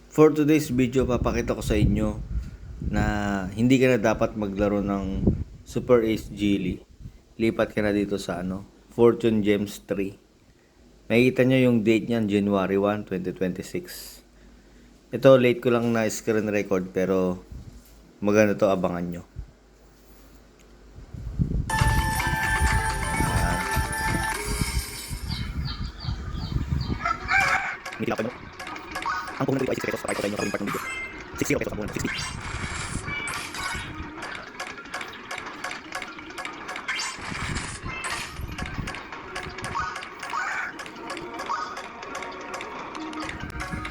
For today's video, papakita ko sa inyo na hindi ka na dapat maglaro ng Super Ace Geely. Lipat ka na dito sa Fortune Gems 3. Makikita nyo yung date niyan, January 1, 2026. Ito, late ko lang na screen record pero maganda to, abangan nyo. Hindi tinapay mo. Ang puhunan dito ay 6 pesos. Pakita ko sa inyo sa huling part ng video. 60 pesos ang puhunan. 60.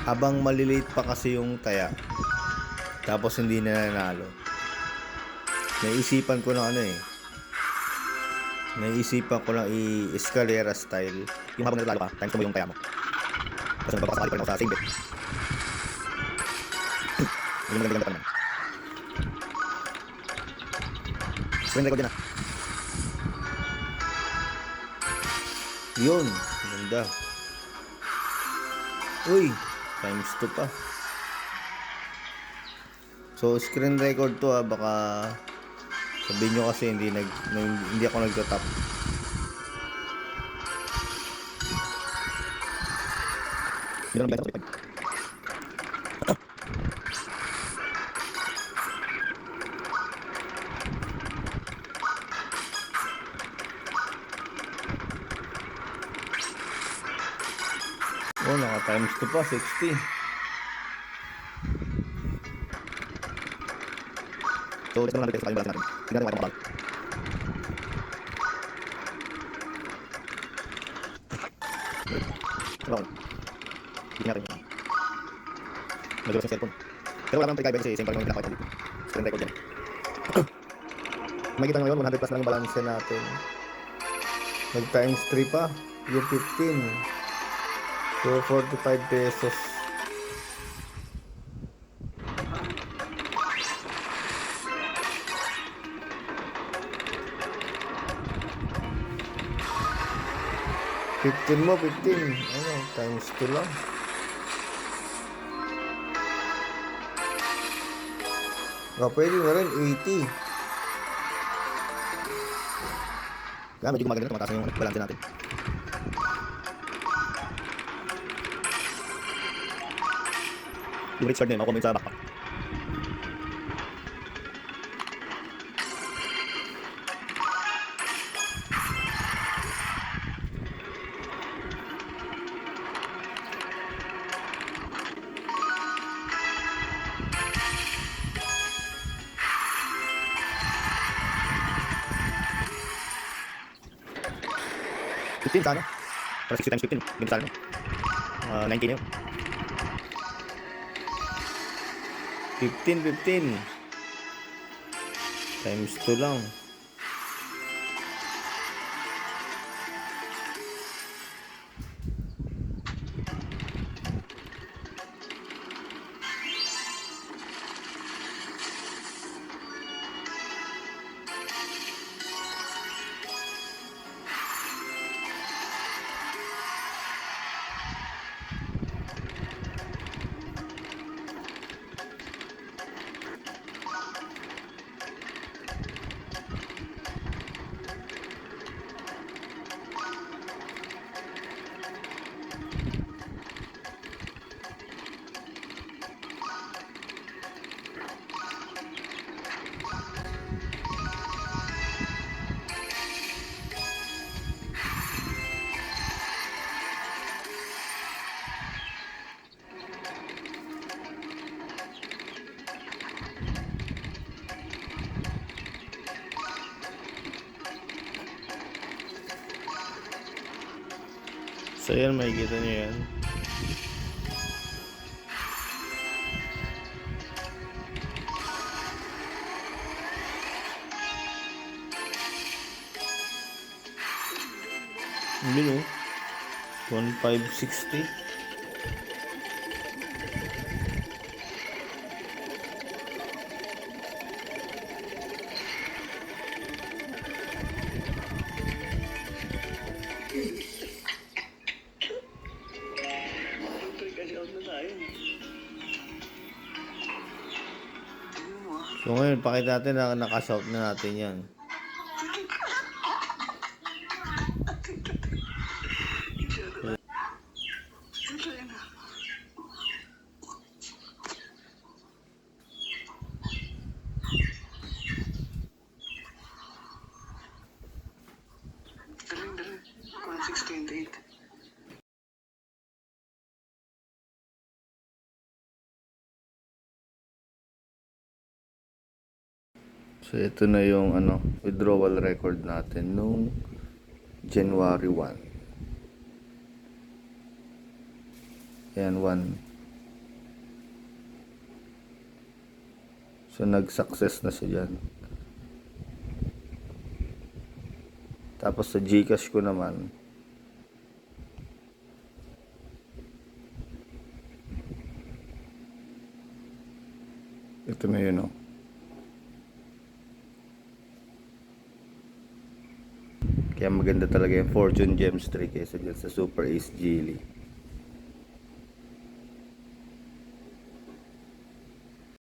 Habang maliliit pa kasi yung taya, tapos hindi na nanalo, naisipan ko lang naisipan ko lang i-escalera style. Yung habang naglalaro ka, times mo yung kaya mo. Kasi magpapakasakali pa rin ako sa same bet. Hindi mo ganda pa naman. Screen record din ah. Yun, ganda. Uy, times 2 pa. So screen record to baka sabihin nyo kasi hindi ako nagtatap. Hindi lang benta sa bet. Oh, naka times 2 pa, 60. So, let's go na 100 pesos tayo balance natin. Tingnan natin kung kapal. Hindi natin. Nag-iwas yung cellphone. Pero wala naman pagkaiba kasi same pa rin yung pinakawit dito. Screen record yan. Makikita ngayon, 100 plus lang yung balance natin. Nag times 3 pa, yung 15. So 45 pesos. $15 mo, 15. Times 2 lang. Pwede na rin, 80. Kaya medyo gumaganda, tumataas na yung balance natin. Yung rich card na yun, makuha mo yun sa backpack. $15 sana. Para 60 times 15. Hindi sana. 9K na yun. 15 times 2 lang. So yan, makikita nyo yan. Yun 1560. So ngayon, pakita natin na nakasout na natin yan. Daling. 1628. So ito na yung withdrawal record natin nung January 1. Ayan, 1. So nag-success na siya dyan. Tapos sa GCash ko naman, ito na yun, oh. Kaya maganda talaga yung Fortune Gems 3 kaysa dyan sa Super Ace Geely.